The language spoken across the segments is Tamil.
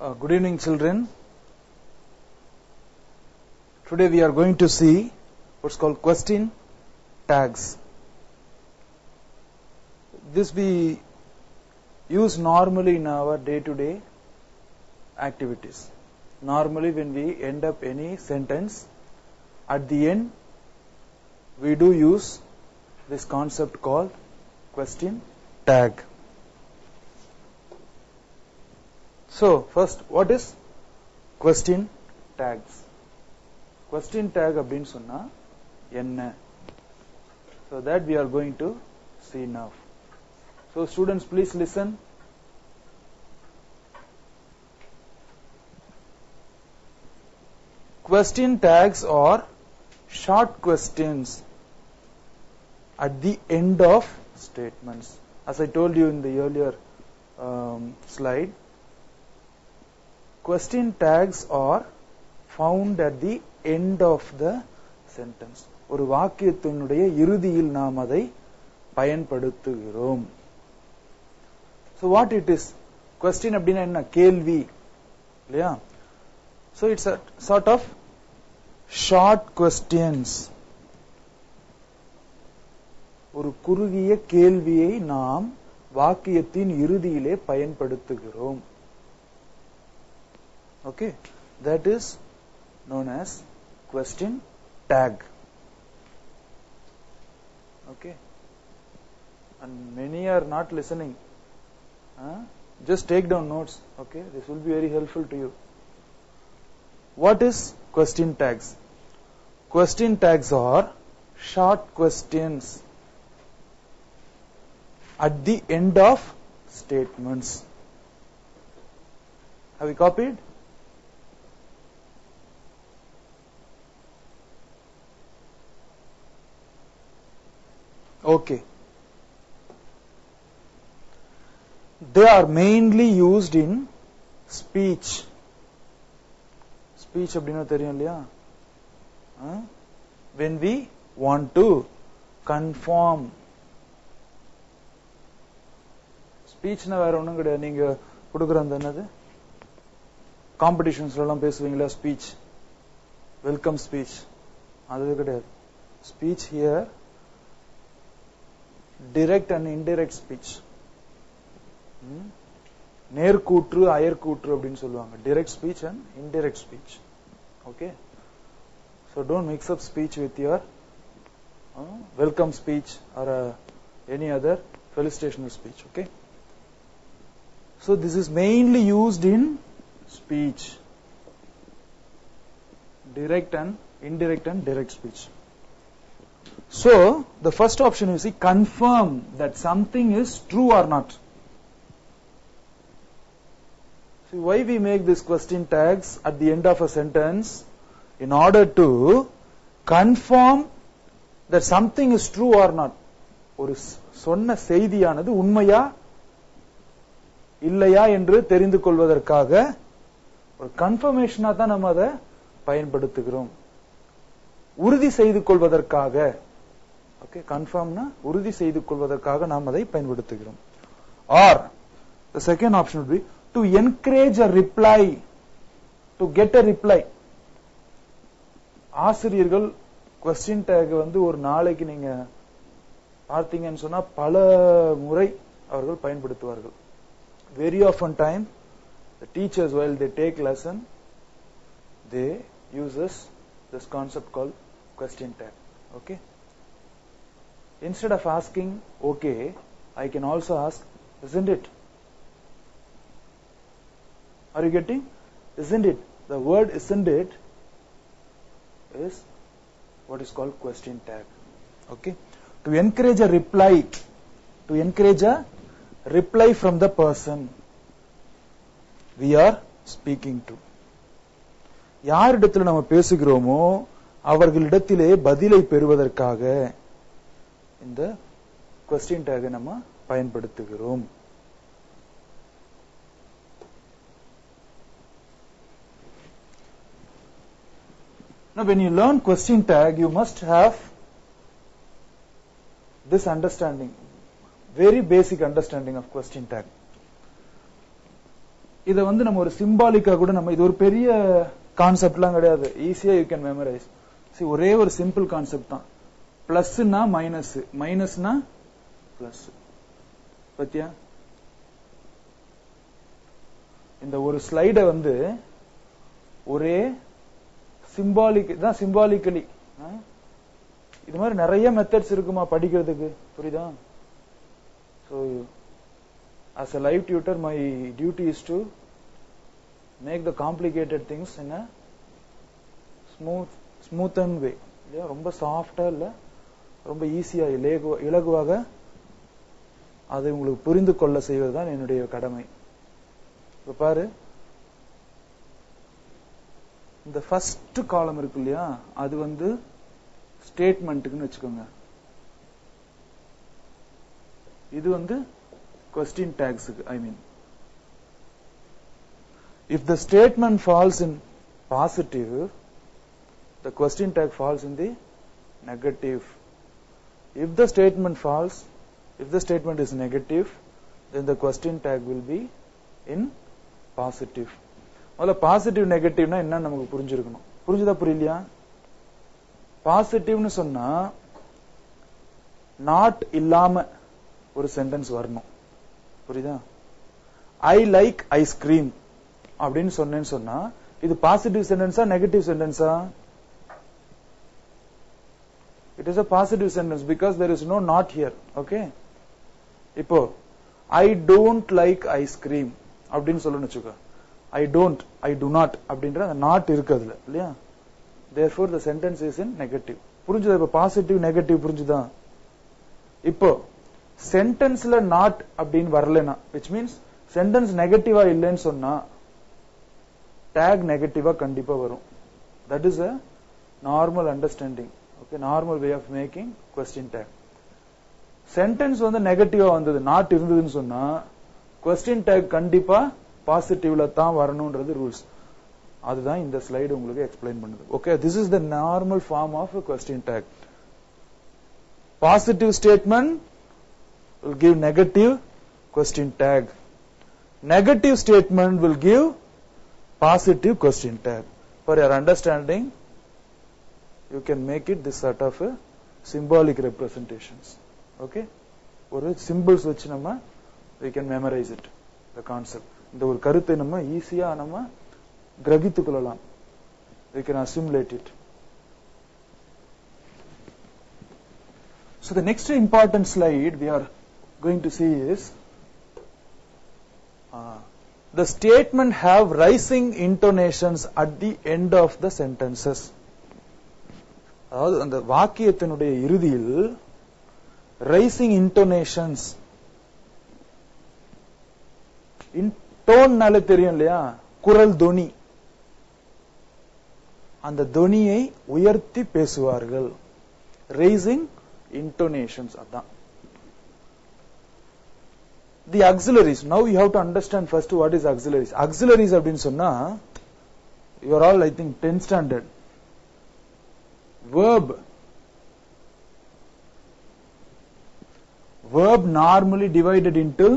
Good evening, children. Today we are going to see what's called question tags. This we use normally in our day-to-day activities. Normally when we end up any sentence, at the end we do use this concept called question tag. So first, what is question tags? Question tag அப்படின்னு சொன்னா என்ன? So that we are going to see now. So students, please listen. Question tags are short questions at the end of statements. As I told you in the earlier slide, question tags are found at the end of the sentence. ஒரு வாக்கியத்தினுடைய இறுதியில் நாம் அதை பயன்படுத்துகிறோம். So what it is? Question அப்படின்னா என்ன? கேள்வி இல்லையா? So it's a sort of short questions. ஒரு குறுகிய கேள்வியை நாம் வாக்கியத்தின் இறுதியிலே பயன்படுத்துகிறோம். Okay, that is known as question tag. Okay, and many are not listening. Just take down notes. Okay, this will be very helpful to you. What is question tags? Question tags are short questions at the end of statements. Have you copied? Okay. They are mainly used in speech. Speech அப்படினா தெரியும் இல்லையா? When we want to confirm. ஸ்பீச்னா வேற ஒண்ணும் கிடையாது. நீங்க கொடுக்குற அந்த என்னது காம்படிஷன்ஸ்ல எல்லாம் பேசுவீங்களா ஸ்பீச், வெல்கம் ஸ்பீச், அது கிடையாது. Speech here direct and indirect speech. நேர்கூற்று அயர்கூற்று அப்படின்னு சொல்லுவாங்க. direct speech and indirect speech. Okay, so don't mix up speech with your welcome speech or any other felicitational speech. Okay, so this is mainly used in speech, direct and indirect and direct speech. So the first option you see, confirm that something is true or not. See why we make this question tags at the end of a sentence? In order to confirm that something is true or not. ஒரு சொன்ன செய்தியானது உண்மையா இல்லையா என்று தெரிந்து கொள்வதற்காக ஒரு கன்ஃபர்மேஷனா தான் நம்ம அதை பயன்படுத்துகிறோம். உறுதி செய்து கொள்வதற்காக. Okay, confirmனா உறுதி செய்து கொள்வதற்காக நாம் அதை பயன்படுத்துகிறோம். Or the second option would be to encourage a reply, to get a reply. ஆசிரியர்கள் question tag வந்து ஒரு நாளைக்கு நீங்க பார்த்தீங்கன்னு சொன்னா பல முறை அவர்கள் பயன்படுத்துவார்கள். Very often time the teachers, while they take lesson, they uses this concept called question tag. Okay, instead of asking okay, I can also ask isn't it? Are you getting? Isn't it? The word isn't it is what is called question tag. Okay, to encourage a reply, to encourage a reply from the person we are speaking to. யாரிடத்தில் நம்ம பேசுகிறோமோ அவர்களிடத்திலே பதிலை பெறுவதற்காக இந்த question tag நம்ம பயன்படுத்துகிறோம். Now when you learn question tag, you must have this understanding, very basic understanding of question tag. இத வந்து நம்ம ஒரு சிம்பாலிக்கா கூட நம்ம, இது ஒரு பெரிய கான்செப்ட்லாம் கிடையாது, ஈஸியா யூ கேன் மெமரைஸ். ஒரே ஒரு சிம்பிள் கான்செப்ட் தான். பிளஸ்னா மைனஸ், மைனஸ்னா பிளஸ். பத்தியா? இந்த ஒரு ஸ்லைட வந்து ஒரே சிம்பாலிக் தான், சிம்பாலிக்கலி. இது மாதிரி நிறைய மெத்தட்ஸ் இருக்குமா படிக்கிறதுக்கு, புரியுதா? So as a live tutor, my duty is to make the complicated things in a smoothen way. ரொம்ப சாஃப்டா இல்ல, ரொம்ப ஈஸியா இலகுவாக அதை உங்களுக்கு புரிந்து கொள்ள செய்வதுதான் என்னுடைய கடமை. இப்ப பாரு, இந்த ஃபர்ஸ்ட் காலம் இருக்கு இல்லையா, அது வந்து ஸ்டேட்மெண்ட்டுக்குன்னு வச்சுக்கோங்க. இது வந்து question tags. I mean, if the statement falls in positive, the question tag falls in the negative. If the statement is negative, then the question tag will be in positive. முதல்ல பாசிட்டிவ் நெகட்டிவ்னா என்ன நமக்கு புரிஞ்சிருக்கணும். புரிஞ்சுதா புரியலையா? பாசிட்டிவ்னு சொன்னா நாட் இல்லாம ஒரு சென்டென்ஸ் வரணும், புரியுதா? ஐ லைக் ஐஸ்கிரீம் அப்படின்னு சொன்னேன்னு சொன்னா இது பாசிட்டிவ் சென்டென்ஸா நெகட்டிவ் சென்டென்ஸா? It is a positive sentence because there is no not here. Okay, இப்போ I don't like ice cream அப்படின்னு சொல்லணும்னு வச்சுக்கோ. I don't, I do not அப்படின்ற அந்த not இருக்குதுல இல்லையா? Therefore the sentence is in negative. புரிஞ்சுதா? இப்போ பாசிட்டிவ் நெகட்டிவ் புரிஞ்சுதா? இப்போ சென்டென்ஸ்ல நாட் அப்படின்னு வரலனா, which means சென்டென்ஸ் நெகட்டிவா இல்லைன்னு சொன்னா டேக் நெகட்டிவா கண்டிப்பா வரும். That is a normal understanding. Okay, normal way of making question tag. Sentence வந்து நெகட்டிவா வந்தது, நாட் இருந்ததுன்னு சொன்னா question tag கண்டிப்பா பாசிட்டிவ்ல தான் வரணும்ன்றது ரூல்ஸ். அதுதான் இந்த ஸ்லைடு உங்களுக்கு எக்ஸ்பிளைன் பண்ணுது. Okay, this is the normal form of a question tag. Positive statement will give negative question tag. Negative statement will give positive question tag. For your understanding, you can make it this sort of a symbolic representations. Okay, ஒரு symbols வச்சு நம்ம we can memorize it, the concept. இந்த ஒரு கருத்தை நம்ம ஈஸியா நம்ம கிரகித்துக் கொள்ளலாம். We can assimilate it. So the next important slide we are going to see is the statement have rising intonations at the end of the sentences. அதாவது அந்த வாக்கியத்தினுடைய இறுதியில் rising intonations, டோன்னால தெரியும் இல்லையா, குரல் தொனி, அந்த தொனியை உயர்த்தி பேசுவார்கள். raising intonations, அதான். The auxiliaries, now you have to understand first what is auxiliaries. Auxiliaries அப்படினு சொன்னா, you are all I think 10th standard. Verb normally divided into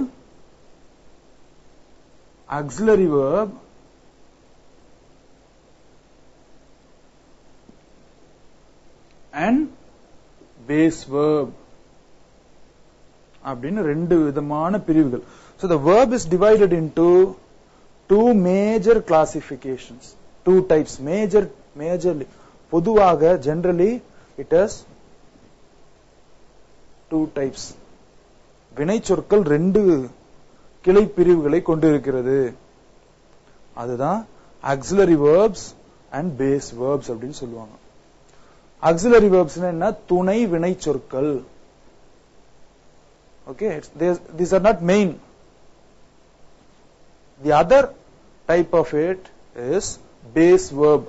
auxiliary verb and base verb அப்படின்னு ரெண்டு விதமான பிரிவுகள். So the verb is divided into two major classifications, two types. Majorly, பொதுவாக generally it has two types. வினை சொற்கள் ரெண்டு கிளை பிரிவுகளை கொண்டிருக்கிறது. அதுதான் auxiliary verbs and base verbs அப்படின்னு சொல்லுவாங்க. auxiliary verbs என்ன? துணை வினை சொற்கள். Okay, these are not main. The other type of it is base verb.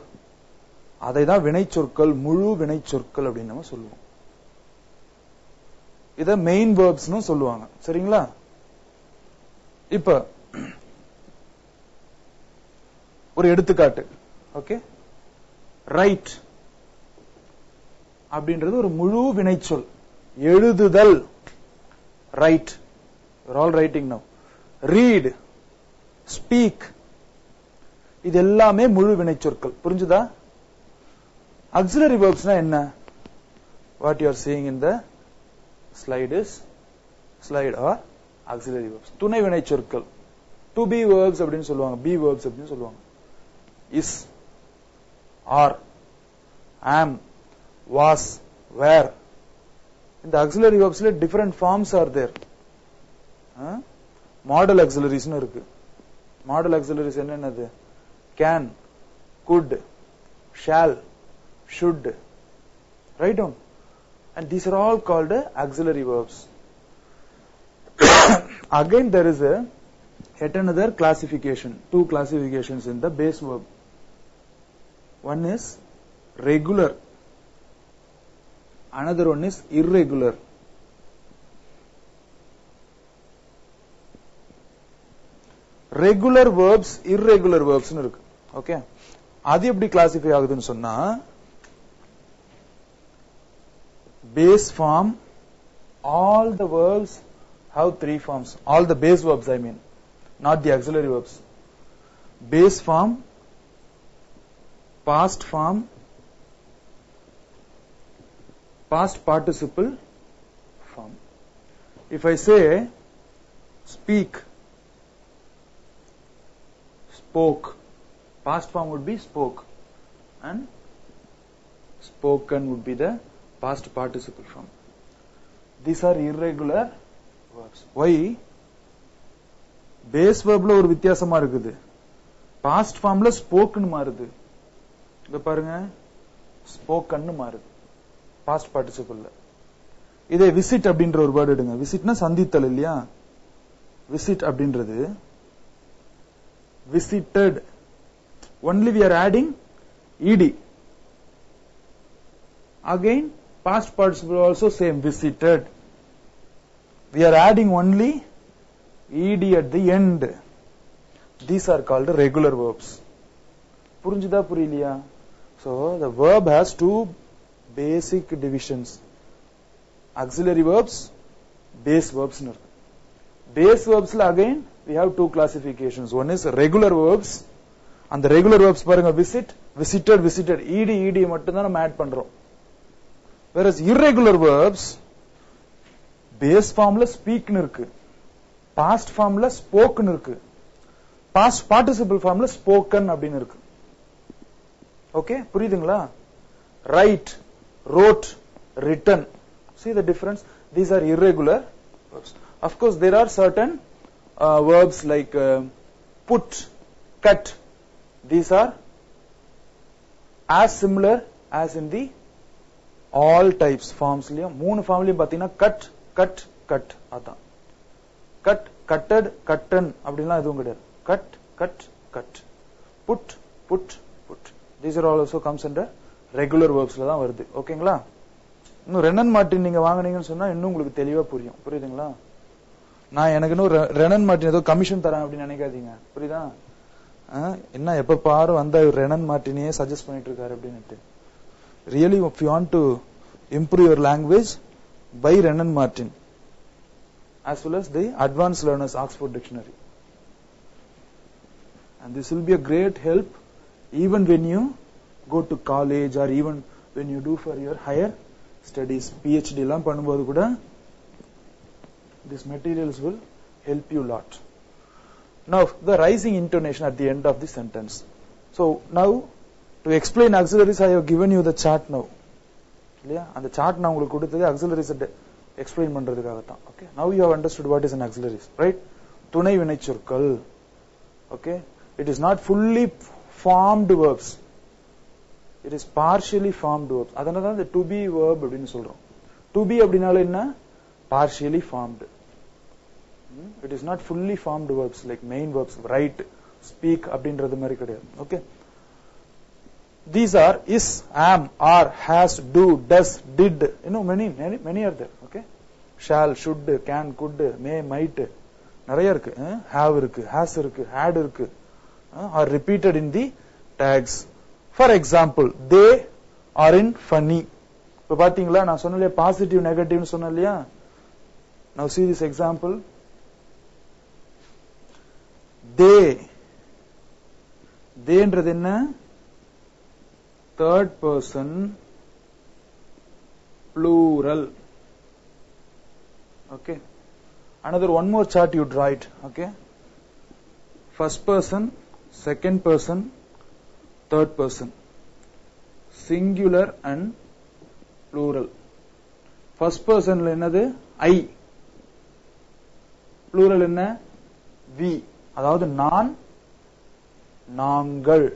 அதை தான் வினை சொற்கள், முழு வினை சொற்கள் அப்படின்னு நம்ம சொல்லுவோம். இத மெயின் வேர்ப்ஸ்னு சொல்லுவாங்க. சரிங்களா? இப்ப ஒரு எடுத்துக்காட்டு. ஓகே, ரைட் அப்படின்றது ஒரு முழு வினைச்சொல். எழுதுதல், right. You're all writing now. Read, speak. இது எல்லாமே முழு வினைச்சொற்கள். புரிஞ்சுதா? auxiliary verbs na enna? What you are seeing in the slide or auxiliary verbs. துணை வினைச்சொற்கள். to be verbs அப்படினு சொல்லுவாங்க, be verbs அப்படினு சொல்லுவாங்க. is, are, am, was, were. இந்த auxiliary verbs ல different forms are there. Modal auxiliaries னு இருக்கு. Modal auxiliaries என்னது? Can, could, shall, should. Write down. And these are all called auxiliary verbs. Again there is yet another classification, two classifications in the base verb. One is regular, another one is irregular. Regular verbs, irregular verbs னு இருக்கு. ஓகே, அது எப்படி கிளாசிஃபை ஆகுதுன்னு சொன்னா, base form, all the verbs have three forms. All the base verbs I mean, not the auxiliary verbs. Base form, past form, past participle form. If I say speak, spoke, past form would be spoke, and spoken would be the past participle form. These are irregular verbs. Why? Base verb ல ஒரு வித்தியாசமா இருக்குது. Past form ல spoken மாறுது. இத பாருங்க, spoken மாறுது past participle ல. இதே visit அப்படின்ற ஒரு வேர்ட் எடுங்க. விசிட்னா சந்தித்தல் இல்லையா? visit அப்படின்றது visited. Only we are adding ed. Again past participle also same, visited. We are adding only ed at the end. These are called regular verbs. புரிஞ்சுதா புரியலையா? So the verb has two basic divisions, auxiliary verbs, base verbs. Base verbs la again we have two classifications. One is regular verbs, and the regular verbs பாருங்க, visit, visited, visited, ed மட்டும் தான் நம்ம ஆட் பண்றோம். Whereas irregular verbs, base form la speak னு இருக்கு, past form la spoke னு இருக்கு, past participle form la spoken அப்படினு இருக்கு. ஓகே, புரியுதுங்களா? Write, wrote, written. See the difference? These are irregular verbs. Of course there are certain verbs like put, cut. These are as similar as in the all types forms லயும். மூணு ஃபார்ம்லயும் பாத்தீங்கன்னா cut, cut, cut. அதான் cut, cutted, cutten அப்படிலாம் எதுவும் கிடையாது. cut, cut, cut. put, put, put. These are all also comes under regular verbs ல தான் வருது. ஓகேங்களா? இன்னும் ரெனன் மார்டின் நீங்க வாங்குனீங்கன்னு சொன்னா இன்னும் உங்களுக்கு தெளிவா புரியும். புரியுதுங்களா? நான் எனக்கு இன்னும் ரெனன் மார்டின் ஏதோ கமிஷன் தரேன் அப்படின்னு நினைக்காதீங்க. புரியுதா? என்ன எப்ப பாரு வந்த ரெனன் மார்டினையே சஜஸ்ட் பண்ணிட்டு இருக்காரு அப்படின்னு. Really, if you want to improve your language, buy Renan Martin as well as the Advanced Learners Oxford Dictionary. And this will be a great help even when you go to college or even when you do for your higher studies. PhD எல்லாம் பண்ணும்போது கூட these materials will help you a lot. Now, the rising intonation at the end of the sentence. So, now to explain auxiliaries, I have given you the chart now. இல்லையா? அந்த chart நான் உங்களுக்கு கொடுத்தது auxiliaries explain பண்றதுக்காக தான். Okay, now you have understood what is an auxiliaries, right? துணை வினைச்சொற்கள். Okay, it is not fully formed verbs, it is partially formed verbs. அதனால தான் the to be verb அப்படினு சொல்றோம். to be அப்படினால என்ன? partially formed. It is not fully formed verbs like main verbs, write, speak அப்படின்றது மாதிரி கிடையாது. Okay, these are is, am, are, has, do, does, did. Many are there. Okay, shall, should, can, could, may, might. நிறைய இருக்கு. have இருக்கு, has இருக்கு, had இருக்கு. Are repeated in the tags. For example, they are in funny. இப்ப பாத்தீங்களா நான் சொன்னலையா பாசிட்டிவ் நெகட்டிவ் சொன்னேன் இல்லையா? Now see this example. தே. தேன்றது என்ன? Third person plural. Okay. Another one more chart you'd write. Okay. First person, second person, third person. Singular and plural. First person la enadhu? I. Plural enna? We. அதாவது நான், நாங்கள்.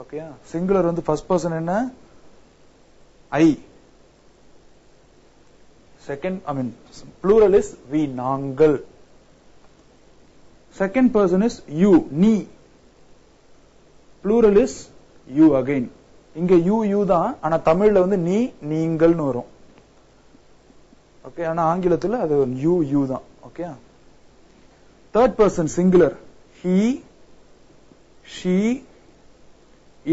Okay. Singular வந்து first person என்ன? I. Second, plural is we, நாங்கள். Second person is you, நீ. Plural is you again. இங்க you தான், ஆனா தமிழ்ல வந்து நீ, நீங்கள்னு வரும். ஓகே, ஆனா ஆங்கிலத்துல அது you தான். Okay. Third person singular, he, she,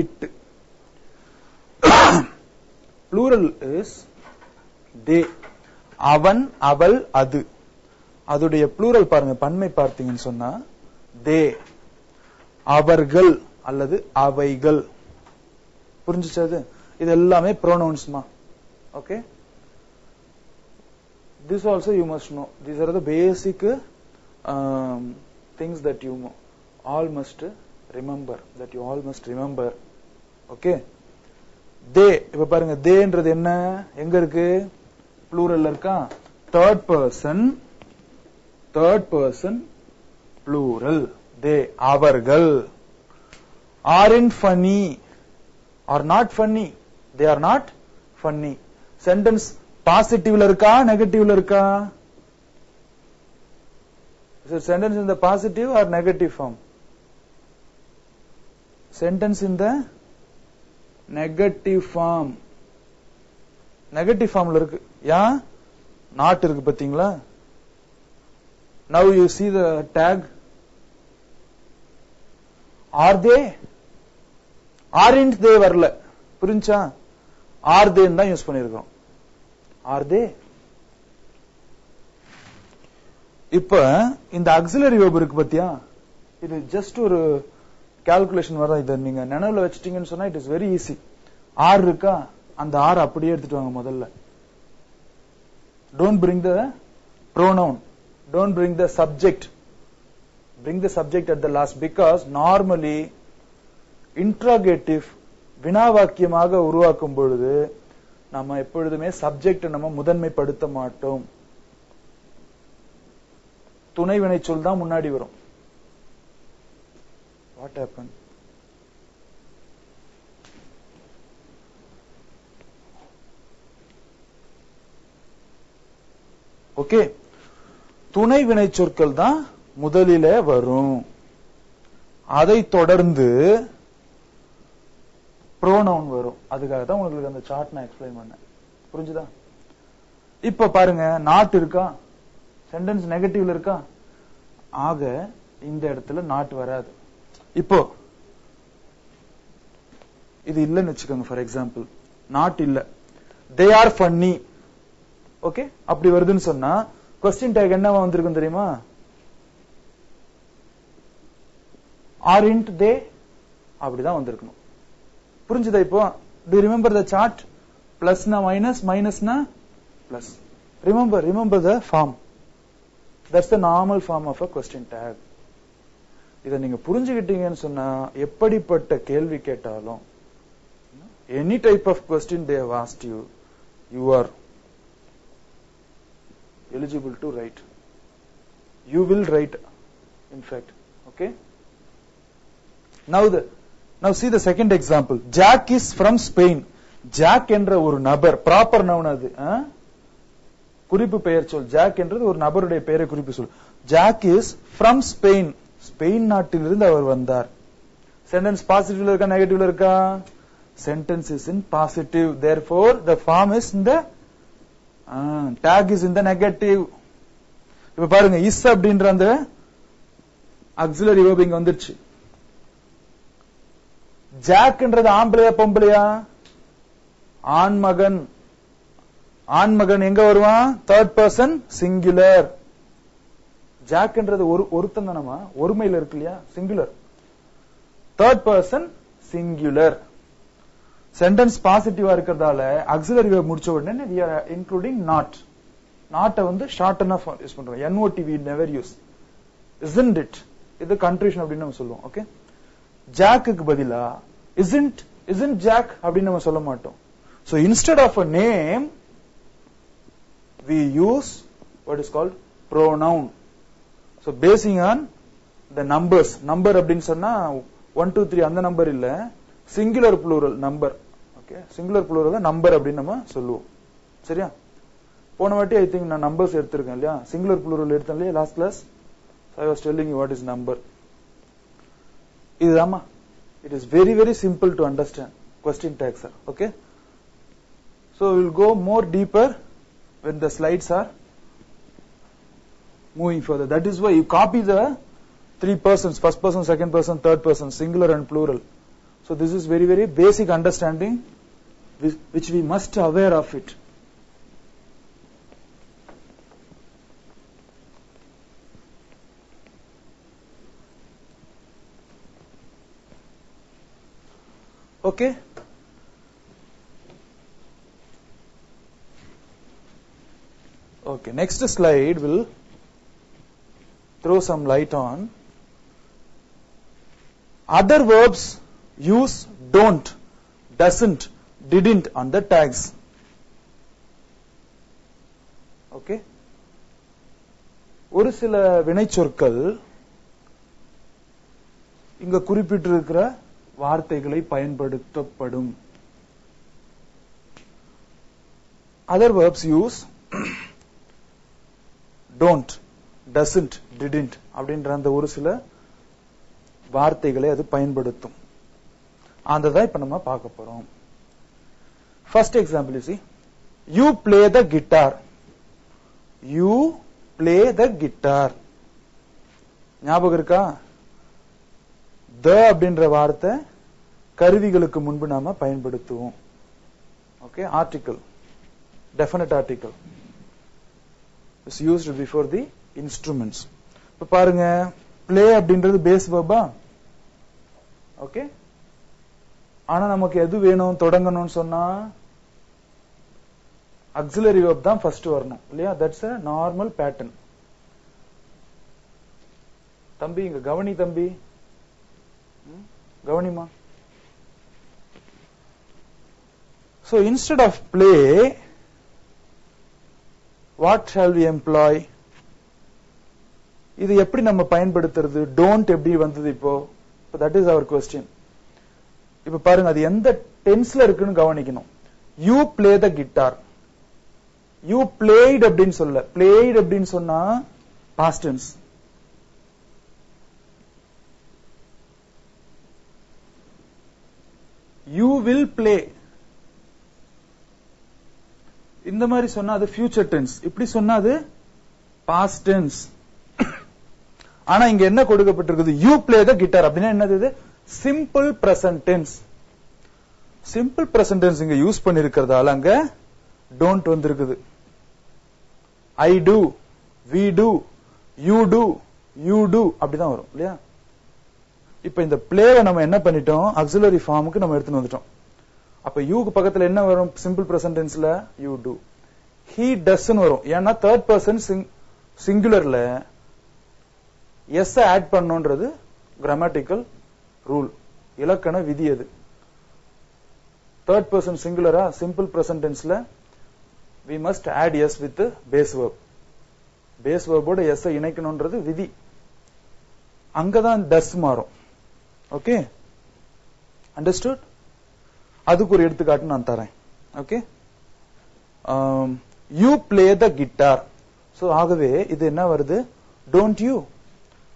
it. Plural is they. அவன், அவள், அது. அதுடைய plural பாருங்க, பன்மை பார்த்தீங்கன்னு சொன்னா they, அவர்கள் அல்லது அவைகள். புரிஞ்சுச்சது? இது எல்லாமே pronounsமா. Okay. This also you must know. These are the basic things that you all must remember. That you all must remember. Okay. they. இப்ப பாருங்க, தேன்றது என்ன? எங்க இருக்கு? plural இருக்கா? third person plural. they, அவர்கள். aren't funny or not funny. they are not funny. sentence positive la irka, negative la irka? Is it sentence in the positive or negative form? Sentence in the negative form. Negative form la irukku. Yeah? not இருக்கு பாத்தீங்களா? Now you see the tag. Are they? Aren't they வரல. புரிஞ்சா? Are they தான் யூஸ் பண்ணிருக்கோம். Are they? இப்ப இந்த auxiliary verb இருக்கு பாத்தியா? இது ஜஸ்ட் ஒரு கால்குலேஷன் வரதா. இத நீங்க நினைவுல வச்சிட்டீங்கன்னு சொன்னா it is very easy. Are இருக்கா? அந்த ஆர் அப்படியே எடுத்துட்டு வாங்க முதல்ல. Don't bring the pronoun. Don't bring the subject. Bring the subject at the last, because normally interrogative வினாவாக்கியமாக உருவாக்கும் பொழுது நம்ம எப்பொழுதுமே சப்ஜெக்ட் நம்ம முதன்மைப்படுத்த மாட்டோம். துணை வினைச்சொல் தான் முன்னாடி வரும். What happened? ஓகே, துணை வினை சொற்கள் தான் முதலிலே வரும். அதை தொடர்ந்து ப்ரோனவுன் வரும். அதுக்காக தான் உங்களுக்கு அந்த சார்ட் நான் எக்ஸ்பிளைன் பண்ணேன். புரிஞ்சுதா? இப்ப பாருங்க, நாட் இருக்கா? சென்டென்ஸ் நெகட்டிவ்ல இருக்கா? ஆக இந்த இடத்துல நாட் வராது. இப்போ இது இல்லன்னு வச்சுக்கோங்க. ஃபார் எக்ஸாம்பிள், நாட் இல்ல, தே ஆர் ஃபன்னி. ஓகே, அப்படி வருதுன்னு சொன்னா क्वेश्चन टैग என்னவா வந்திருக்கும் தெரியுமா? aren't they அப்படிதான் வந்திருக்கணும். புரிஞ்சுதா? இப்போ do you remember the chart? plus na minus, minus na plus. remember the form. that's the normal form of a question tag. இத நீங்க புரிஞ்சுக்கிட்டீங்கன்னு சொன்னா எப்படிப்பட்ட கேள்வி கேட்டாலும், any type of question they have asked you, you are eligible to write. You will write, in fact. Okay. Now see the second example. Jack is from Spain. Jack என்ற ஒரு நபர், ப்ராப்பர் நவுன் அது, குறிப்பு பெயர் சொல். ஜாக் என்றது ஒரு நபருடைய பெயரை குறிப்பு சொல். Jack is from Spain. Spain நாட்டிலிருந்து அவர் வந்தார். சென்டென்ஸ் பாசிட்டிவ்ல இருக்கா நெகட்டிவ்ல இருக்கா? Sentence is in positive. therefore the form is in the tag is in the negative. இப்ப பாருங்க, is அப்படின்ற அந்த auxiliary verb இங்க வந்துருச்சு. ஜாக்ன்றது ஆம்பளையா பொம்பளையா? ஆண்மகன். ஆண்மகன் எங்க வருவான்? Third person singular. ஜாக்ன்றது ஒருத்தன் தானமா, ஒருமையில இருக்கு இல்லையா, singular. Third person singular. Sentence பாசிட்டிவா இருக்கிறதால ஆக்ஸிலரி வெர்ப் முடிச்ச உடனே we are including not. நாட்டை வந்து ஷார்ட்டனா யூஸ் பண்றோம். not we never use. isn't it, இது கன்ட்ரிஷன் அப்படின்னு நம்ம சொல்லுவோம். ஓகே, ஜாக்குக்கு பதிலா isn't ஜாக் அப்படின்னு நம்ம சொல்ல மாட்டோம். So instead of a name we use what is called pronoun. So basing on the numbers, number அப்படின்னு சொன்னா 1 2 3 அந்த நம்பர் இல்ல, singular plural number. Okay, singular plural number அப்படின்னு நம்ம சொல்லுவோம். சரியா? போன வாட்டி ஐ திங்க் நான் நம்பர்ஸ் எடுத்திருக்கேன் இல்லையா, சிங்குலர் ப்ளூரல் எடுத்தேன் இல்லையா last class. I was telling you what is number. இதுதாமா, it is very very simple to understand question tags are. Okay, so we will go more deeper when the slides are moving further. That is why you copy the three persons, first person, second person, third person, singular and plural. So this is very very basic understanding which we must aware of it. Okay, okay, next slide will throw some light on other verbs use don't, doesn't, didn't on the tags. Okay, ஒரு சில வினைச்சொற்கள் இங்க குறிப்பிட்டிருக்கிற வார்த்தைகளை பயன்படுத்தப்படும். Other verbs use don't, doesn't, didn't அப்படின்ற அந்த ஒரு சில வார்த்தைகளை அது பயன்படுத்தும். அந்த தான் இப்ப நம்ம பார்க்க போறோம். First example you see, you play the guitar. You play the guitar. ஞாபகம் இருக்கா? the அப்படின்ற வார்த்தை கருவிகளுக்கு முன்பு நாம பயன்படுத்துவோம். Okay, article, definite article is used before the instruments. இப்ப பாருங்க, play அப்படின்றது பேஸ் வெர்பா. ஓகே, ஆனா நமக்கு எது வேணும் தொடங்கணும்னு சொன்னா auxiliary verb தான் ஃபர்ஸ்ட் வரணும் இல்லையா? that's a normal pattern. தம்பி இங்க கவனி, தம்பி கவனிமா. So instead of play, what shall we employ? இது எப்படி நம்ம பயன்படுத்துறது? don't எப்படி வந்தது இப்போ? that is our question. இப்ப பாருங்க, அது எந்த டென்ஸ்ல இருக்குன்னு கவனிக்கணும். you play the guitar. you played அப்படின்னு சொல்ல, played அப்படின்னு சொன்னா past tense. you will play இந்த மாதிரி சொன்னா அது future tense, இப்படி சொன்னா அது past tense. ஆனா இங்க என்ன கொடுக்கப்பட்டிருக்குது? you play the guitar அப்படின்னா என்னது? இது simple present tense. simple present tense இங்க யூஸ் பண்ணிருக்கிறதால அங்க don't வந்திருக்குது. I do, we do, you do, you do அப்படிதான் வரும் இல்லையா? இப்ப இந்த பிளேவை நம்ம என்ன பண்ணிட்டோம்? ஆக்ஸிலரி ஃபார்முக்கு நம்ம எடுத்துட்டு வந்துட்டோம். அப்ப யூக்கு பக்கத்துல என்ன வரும்? சிம்பிள் பிரசன்ட் டென்ஸ்ல you do. he does ன்னு வரும். ஏன்னா தேர்ட் பர்சன் சிங்குலர்ல எஸ் ஆட் பண்ணணும்ன்றது கிராமட்டிக்கல் ரூல், இலக்கண விதி. அது தேர்ட் பர்சன் சிங்குலரா சிம்பிள் பிரசன்ட் டென்ஸ்ல we must add s with base verb. base verb ஓட s இணைக்கணும்ன்றது விதி. அங்கதான் does மாறும். Okay, understood? அதுக்கு ஒரு எடுத்துக்காட்டு நான் தரேன். Okay, you play the guitar. So ஆகவே இது என்ன வருது? Don't you.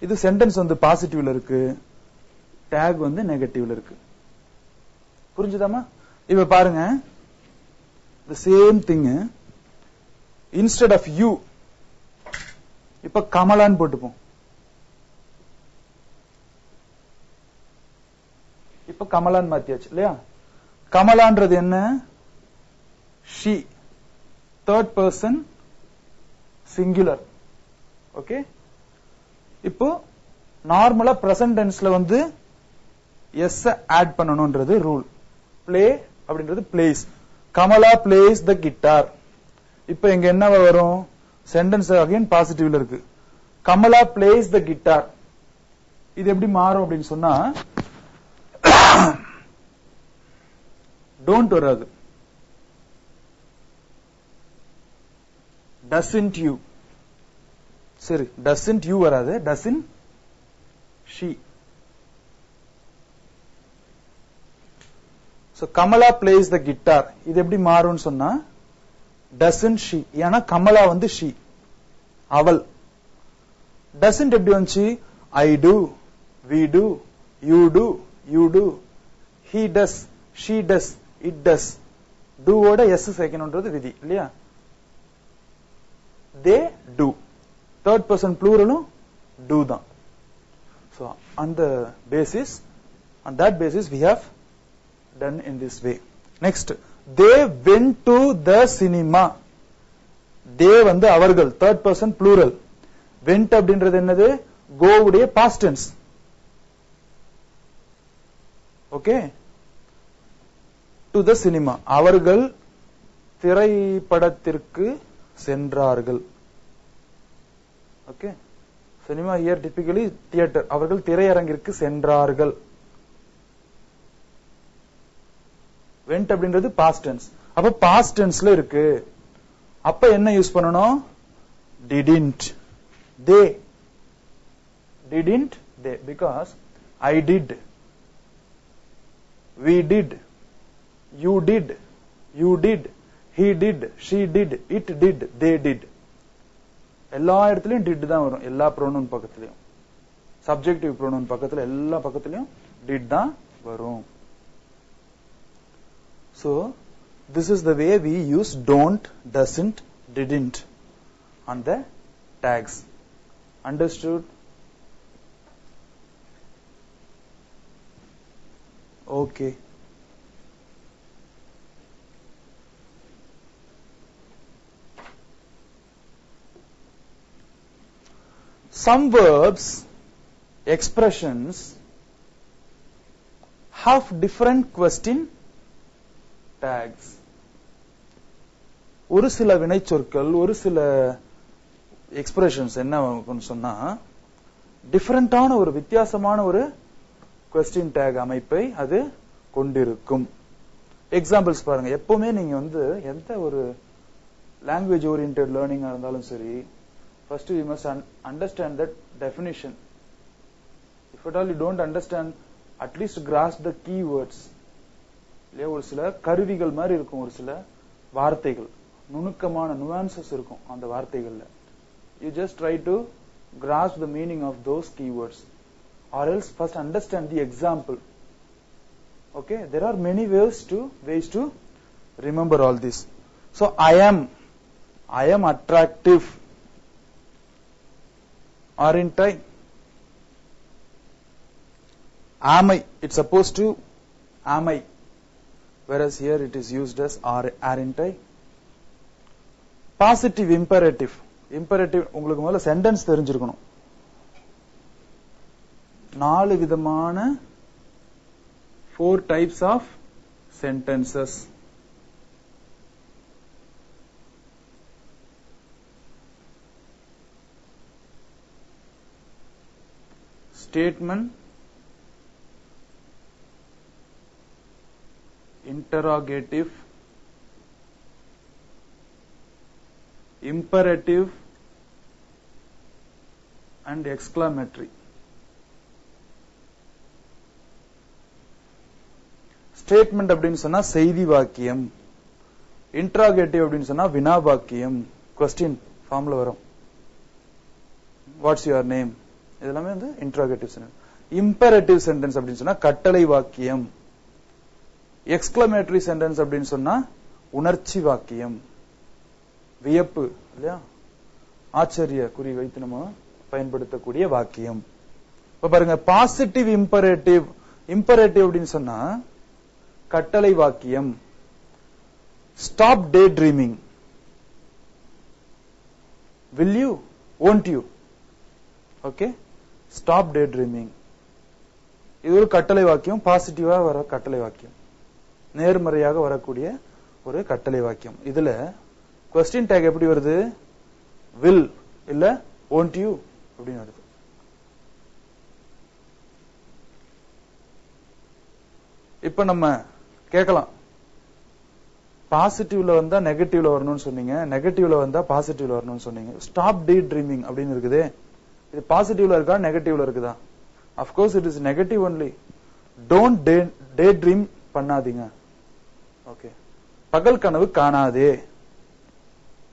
இது சென்டென்ஸ் வந்து பாசிட்டிவ்ல இருக்கு, டேக் வந்து நெகட்டிவ்ல இருக்கு. புரிஞ்சுதாமா? இப்ப பாருங்க, the same thing, instead of you இப்ப கமலான்னு போட்டுப்போம். இப்ப கமலான் மாத்தியாச்சு இல்லையா? கமலான்றது என்ன? she, third person singular. Okay, இப்போ நார்மலா பிரசன்ட் டென்ஸ்ல வந்து எஸ் ஆட் பண்ணணும்ன்றது ரூல். பிளே அப்படின்றது பிளேஸ். கமலா பிளேஸ் த கிட்டார். இப்போ இங்க என்ன வரும்? சென்டென்ஸ் அகைன் பாசிட்டிவ்ல இருக்கு. கமலா பிளேஸ் த கிட்டார். இது எப்படி மாறும் அப்படின்னு சொன்னா டோன்ட் வராது. Doesn't you. சரி, டசன்ட் யூ வராது. Doesn't she. So Kamala place the guitar. இது எப்படி மாறும்னு சொன்னா டசன்ட் ஷீ. ஏன்னா கமலா வந்து ஷீ, அவள். டசன்ட் எப்படி வந்துச்சு? I do, we do, you do, you do, he does, she does, it does. டூவோட எஸ் சேர்க்கணும்ன்றது விதி இல்லையா? They do. தேர்ட் பர்சன் ப்ளூரலும் டு தான். So on that basis we have done in this way. Next, they went to the cinema. they வந்து அவர்கள், third person plural. went அப்படின்றது என்னது? go உடைய past tense. okay, to the cinema. அவர்கள் திரைப்படத்திற்கு சென்றார்கள். okay, cinema here typically theater. அவர்கள் திரையரங்கிற்கு சென்றார்கள். went அப்படின்றது past tense. அப்ப past tenseல இருக்கு. அப்ப என்ன யூஸ் பண்ணணும்? didn't. they didn't they, because I did, we did, you did, he did, she did, it did, they did. எல்லா இடத்துலயும் did தான் வரும். எல்லா pronoun பக்கத்துலயும், subjective pronoun பக்கத்துல எல்லா பக்கத்துலயும் did தான் வரும். So this is the way we use don't, doesn't, didn't on the tags. Understood? Okay. Some verbs, expressions have different question tags. ஒரு சில வினைச்சொற்கள், ஒரு சில எக்ஸ்பிரஷன்ஸ் என்ன சொன்னா டிஃபரண்டான ஒரு வித்தியாசமான ஒரு கொஸ்டின் டேக் அமைப்பை அது கொண்டிருக்கும். எக்ஸாம்பிள்ஸ் பாருங்க. எப்பவுமே நீங்க வந்து எந்த ஒரு லாங்குவேஜ் ஓரியன்டட் லேர்னிங்கா இருந்தாலும் சரி, first you must understand that definition. If at all you don't understand, at least grasp the keywords. இல்லையா? ஒரு சில கருவிகள் மாதிரி இருக்கும், ஒரு சில வார்த்தைகள், நுணுக்கமான nuances இருக்கும் அந்த வார்த்தைகள்ல. You just try to grasp the meaning of those keywords, or else first understand the example. Okay, there are many ways to remember all this. So I am attractive, aren't I? Am I? It's supposed to am I, whereas here it is used as aren't I. Positive imperative. imperative உங்களுக்கு முதல்ல சென்டென்ஸ் தெரிஞ்சிருக்கணும். 4 விதமான 4 types of sentences. Statement, interrogative, imperative and exclamatory. Statement அப்படின்னு சொன்னா செய்தி வாக்கியம், interrogative அப்படின்னு சொன்னா வினா வாக்கியம், question ஃபார்ம்ல வரும். What's your name? இதெல்லாமே வந்து interrogative sentence. Imperative sentence அப்படின்னு சொன்னா கட்டளை வாக்கியம். Exclamatory sentence அப்படின்னு சொன்னா உணர்ச்சி வாக்கியம், வியப்பு இல்லையா, ஆச்சரிய குறி வைத்து நம்ம பயன்படுத்தக்கூடிய வாக்கியம். இப்ப பாருங்க, பாசிட்டிவ் இம்பரேட்டிவ். இம்பரேட்டிவ் அப்படின்னு சொன்னா கட்டளை வாக்கியம். Stop day dreaming. Will you, won't you? Okay, stop day dreaming. இது ஒரு கட்டளை வாக்கியம், பாசிட்டிவா வர கட்டளை வாக்கியம், நேர்மறையாக வரக்கூடிய ஒரு கட்டளை வாக்கியம். இதுல கொஸ்டின் டேக் எப்படி வருது? வில் இல்ல won't you அப்படின்னு வருது. இப்ப நம்ம கேட்கலாம், பாசிட்டிவ்ல வந்தா நெகட்டிவ்ல வரணும்னு சொன்னீங்க, நெகட்டிவ்ல வந்தா பாசிட்டிவ்ல வரணும்னு சொன்னீங்க. ஸ்டாப் டே ட்ரீமிங் அப்படின்னு இருக்குது. இது பாசிட்டிவ்ல இருக்கா நெகட்டிவ்ல இருக்குதா? Of course it is negative only. Don't day dream பண்ணாதீங்க. ஓகே, பகல் கனவு காணாதே.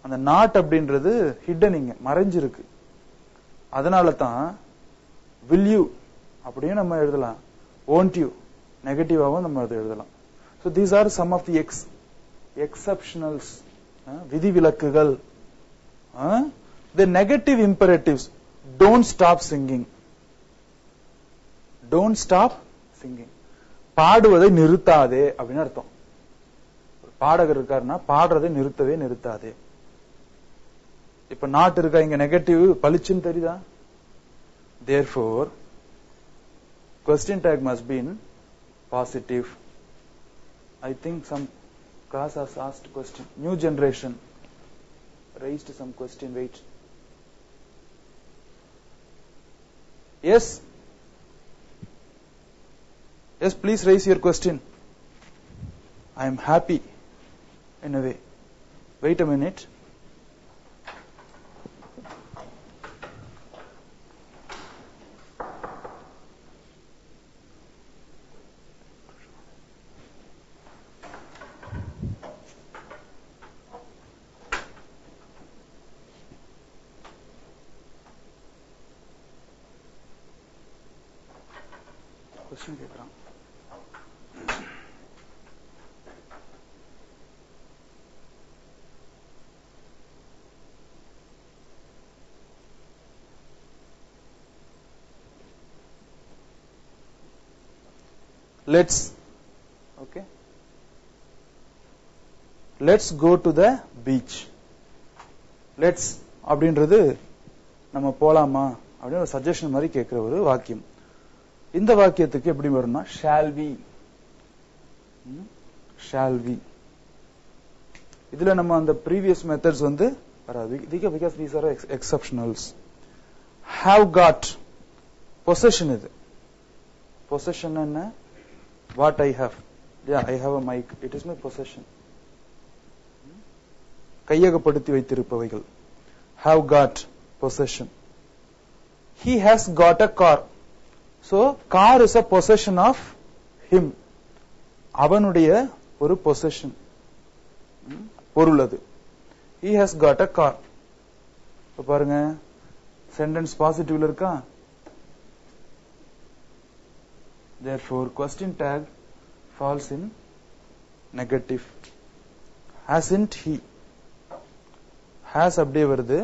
அந்த நாட் அப்படின்றது ஹிடனிங்க, மறைஞ்சிருக்கு. அதனால தான் will you அப்படியும் நம்ம எழுதலாம், won't you நெகட்டிவாவும் நம்ம எழுதலாம். So these are some of the exceptionals, விதிவிலக்குகள். The negative imperatives, don't stop singing. Don't stop singing. பாடுவதை நிறுத்தாதே அப்படின்னு அர்த்தம். பாடகர் இருக்காருன்னா பாடுறதை நிறுத்தாதே. இப்ப நாட் இருக்கா இங்க நெகட்டிவ் பளிச்சுன்னு தெரியுதா? Therefore question tag must be in positive. I think some class has asked question. New generation raised some question. Wait. Yes, please raise your question. I am happy in a way. Wait a minute. Question கேக்குறான். Let's go to the beach. Let's அப்படின்றது நம்ம போலாமா அப்படின்னு ஒரு சஜஷன் மாதிரி கேட்கிற ஒரு வாக்கியம். இந்த வாக்கியத்துக்கு எப்படி வரும்னா shall we. இதுல நம்ம அந்த previous methods வந்து வராது, because these are exceptionals. Have got possession. இது possession என்ன? What I have. Yeah, I have a mic. It is my possession. கையகப்படுத்தி வைத்திருப்பவைகள். Have got possession. He has got a car. So car is a possession of him. அவனுடைய ஒரு possession, பொருள் அது. He has got a car. பாருங்க, சென்டென்ஸ் பாசிட்டிவ்ல இருக்கா? Therefore question tag falls in negative. Hasn't he. Has அப்படியே வருது,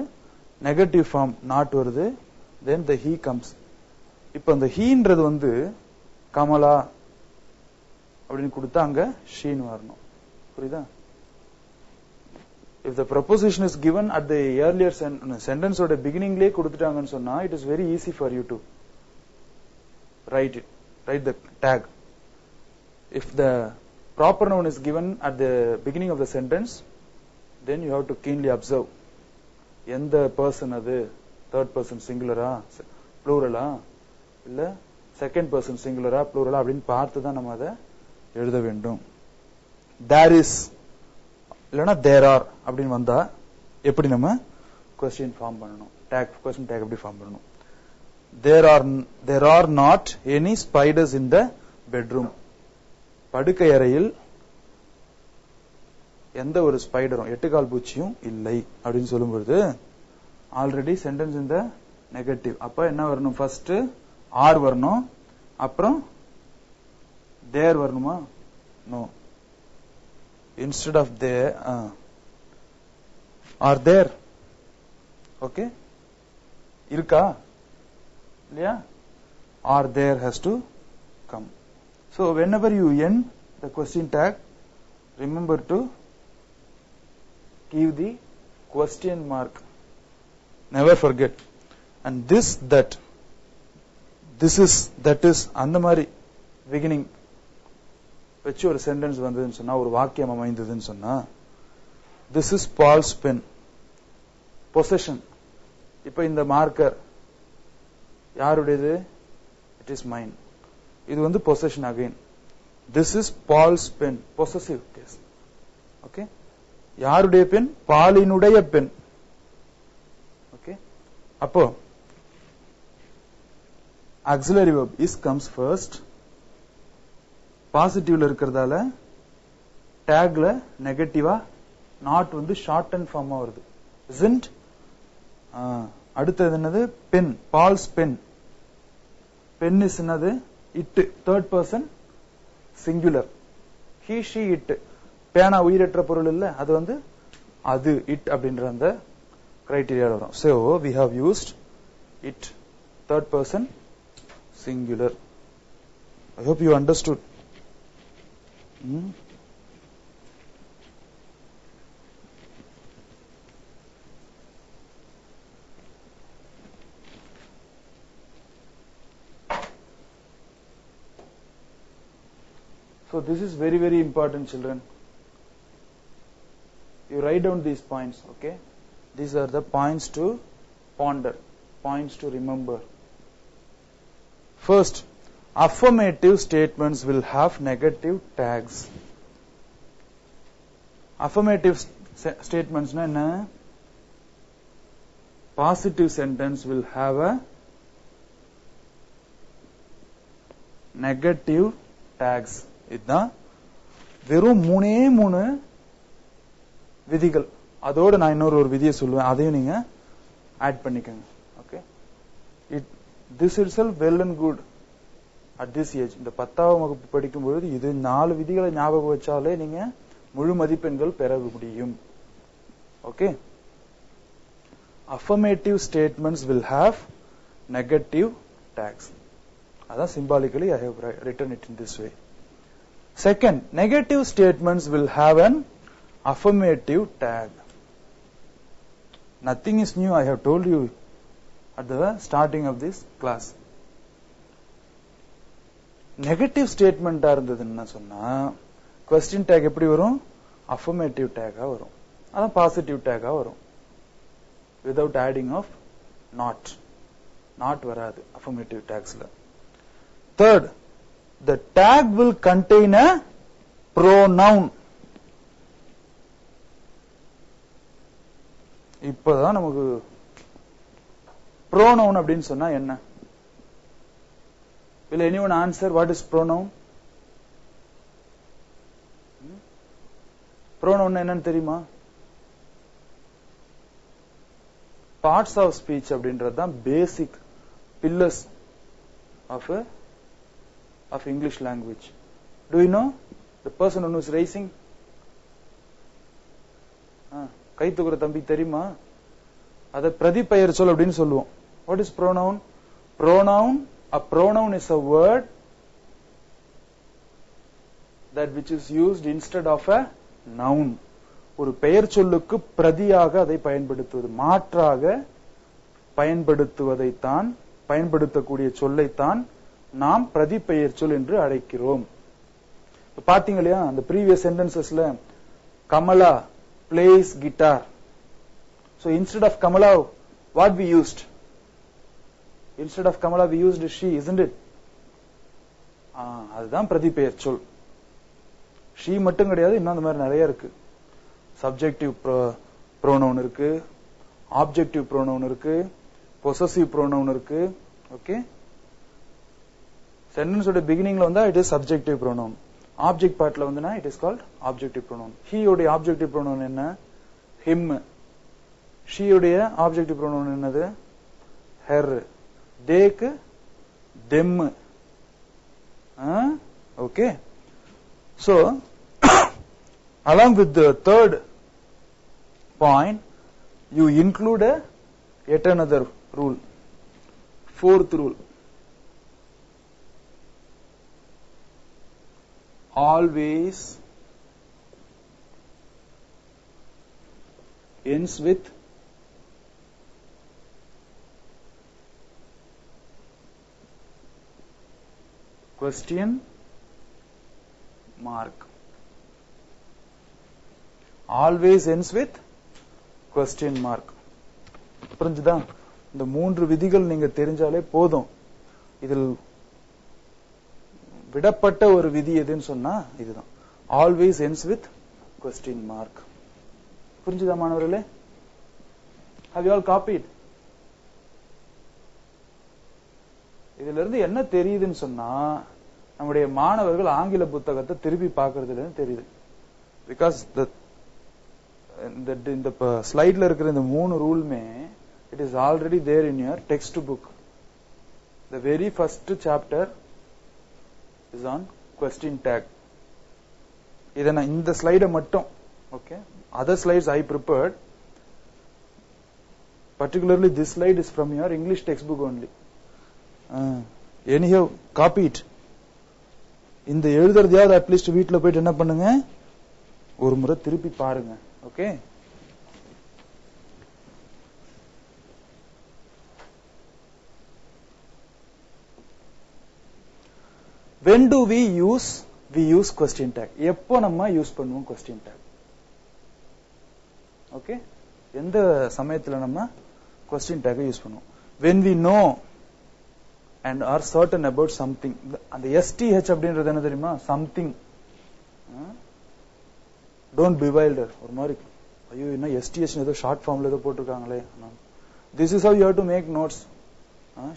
நெகட்டிவ் ஃபார்ம் நாட் வருது, then the he comes. இப்ப அந்த ஹீன்றது வந்து கமலா அப்படின்னு கொடுத்தா அங்க ஷீன் வரணும். புரியுதா? If the preposition is given at the earlier sentence ஓட beginningலயே கொடுத்துட்டாங்கன்னு சொன்னா it is very easy for you to write the tag. If the proper noun is given at the beginning of the sentence, then you have to keenly observe எந்த person அது, third person singular-ஆ plural-ஆ இல்ல second person singular-ஆ plural-ஆ அப்படின்னு பார்த்து தான் நம்ம அதை எழுத வேண்டும். there is இல்லனா there are அப்படின்னு வந்தா எப்படி நம்ம question form பண்ணணும், question tag எப்படி form பண்ணணும்? there are not any spiders in the bedroom. படுக்கை அறையில் எந்த ஒரு ஸ்பைடரும், எட்டுக்கால் பூச்சியும் இல்லை அப்படின்னு சொல்லும்போது ஆல்ரெடி சென்டென்ஸ் இந்த நெகட்டிவ். அப்ப என்ன வரணும்? ஃபர்ஸ்ட் ஆர் வரணும், அப்புறம் தேர் வரணுமா? No. Instead of there are there. Okay, இருக்கா இல்லையா? Are there has to come. So whenever you end the question tag, remember to give the question mark. Never forget. And this, that. this is, that is, அந்த மாதிரி beginning வச்சு ஒரு சென்டென்ஸ் வந்ததுன்னு சொன்னா, ஒரு வாக்கியம் அமைந்ததுன்னு சொன்னா, this is Paul's pen. possession. இப்ப இந்த மார்க்கர் யாருடையது? it is mine. இது வந்து possession again. this is Paul's pen. possessive case. okay, யாருடைய பென்? பாலினுடைய பென். ஓகே, அப்போ auxiliary verb is comes first. பாசிட்டிவ்ல இருக்கிறதால டேக்ல நெகட்டிவா நாட் வந்து ஷார்ட் அண்ட் ஃபார்மா வருது. isn't? அடுத்தது என்னது? பென். பால்ஸ் பென். பென் இஸ் என்னது? It. Third person singular. he she it. பேனா உயிரற்ற பொருள் இல்ல, அது வந்து அது இட் அப்படின்ற அந்த கிரைட்டீரியா வரும். so we have used it, third person singular. I hope you understood. So this is very, very important, children. You write down these points, okay? These are the points to ponder, points to remember. First, affirmative statements will have negative tags. Affirmative statements na enna? Positive sentence will have a negative tags. இதுதான் வெறும் மூணு விதிகள். அதோட நான் இன்னொரு விதியை சொல்லுவேன், அதையும் நீங்க ஆட் பண்ணிக்கங்க. Okay, this itself well and good at this age. இந்த 10ஆம் வகுப்பு படிக்கும் பொழுது இது 4 விதிகளை ஞாபகம் வச்சாலே நீங்க முழு மதிப்பெண்கள் பெற முடியும். Okay, affirmative statements will have negative tags. அதான் symbolically I have written it in this way. Second, negative statements will have an affirmative tag. Nothing is new, I have told you at the starting of this class. Negative statement இருந்ததுன்னு சொன்னா question tag எப்படி வரும்? affirmative tag வரும். அதான் positive tag வரும். without adding of not வராது affirmative tagsல. Third, the tag will contain a pronoun. இப்பதான் நமக்கு pronoun அப்படின்னு சொன்னா என்ன? Will anyone answer what is pronoun? pronoun என்னன்னு தெரியுமா? parts of speech அப்படின்றது தான் basic pillars of English language. Do you know the person who is raising? கை தூக்குற தம்பி தெரியுமா? அத பிரதிபெயர் சொல் அப்படின்னு சொல்லுவோம். What is pronoun? A pronoun is a word that which is used instead of a noun. ஒரு பெயர் சொல்லுக்கு பிரதியாக அதை பயன்படுத்துவது, மாற்றாக பயன்படுத்துவதைத்தான், பயன்படுத்தக்கூடிய சொல்லைத்தான் நாம் பிரதிபெயர் சொல் என்று அழைக்கிறோம். பாத்தீங்க இல்லையா அந்த previous sentencesல Kamala plays guitar. So instead of Kamala, what we used? Instead of Kamala we used she, isn't it? அதுதான் பிரதிபெயர் சொல். she மட்டும் கிடையாது, இன்னும் அந்த மாதிரி நிறைய இருக்கு. subjective pronoun இருக்கு, objective pronoun இருக்கு, possessive pronoun இருக்கு. ஓகே, sentence ஓட beginningல வந்தா it is subjective pronoun. object partல வந்துனா it is called objective pronoun. he உடைய objective pronoun என்ன? him. she உடைய objective pronoun என்னது? her. theyக்கு them. okay, so along with the third point you include yet another rule, fourth rule. Always ends with question mark. Always ends with question mark. புரிஞ்சுதா? இந்த 3 விதிகள் நீங்க தெரிஞ்சாலே போதும். இதில் விடப்பட்ட ஒரு விதி எதுன்னு சொன்னா இதுதான். Always ends with question mark. புரிஞ்சுதா மாணவர்களே? Have you all copied? இதுல இருந்து என்ன தெரியுதுன்னு சொன்னா நம்முடைய மாணவர்கள் ஆங்கில புத்தகத்தை திருப்பி பார்க்கறதுல தெரியுது. பிகாஸ் இந்த ஸ்லைட்ல இருக்கிற இந்த 3 ரூல்மே it is already there in your textbook. The very first chapter is on question tag. இத நான் இந்த ஸ்லைட மட்டும், okay, other slides I prepared, particularly this slide is from your English textbook only. Anyhow, copy it. இந்த எழுதுறதையாவது அட்லீஸ்ட் வீட்டுல போயிட்டு என்ன பண்ணுங்க, ஒரு முறை திருப்பி பாருங்க. Okay, when do we use question tag? எப்போ நம்ம யூஸ் பண்ணுவோம் question tag? ஓகே, எந்த சமயத்துல நம்ம question tag யூஸ் பண்ணுவோம்? when we know and are certain about something. அந்த STH அப்படின்றது என்ன தெரியுமா? something. don't bewilder. ஒரு மாதிரி ஐயோ என்ன STH ஏதோ ஷார்ட் ஃபார்ம்ல ஏதோ போட்டிருக்காங்களே. this is how you have to make notes.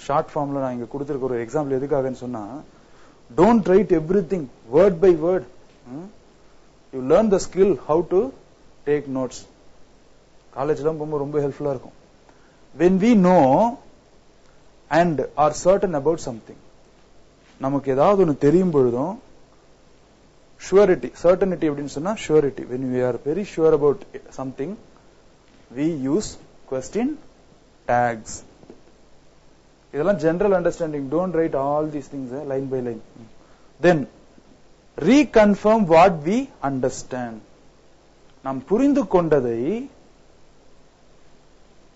Short ஃபார்ம்ல நான் இங்க கொடுத்திருக்க ஒரு எக்ஸாம்பிள் எதுக்காகன்னு சொன்னா, don't write everything word by word. you learn the skill how to take notes. காலேஜ்ல போகும்போது ரொம்ப ஹெல்ப்ஃபுல்லா இருக்கும். when we know and are certain about something. நமக்கு ஏதாவது ஒன்று தெரியும் பொழுதும் surety, certainty அப்படின்னு சொன்னா surety. when we are very sure about something, we use question tags. இதெல்லாம் general understanding. don't write all these things line by line. then reconfirm what we understand. நாம் புரிந்து கொண்டதை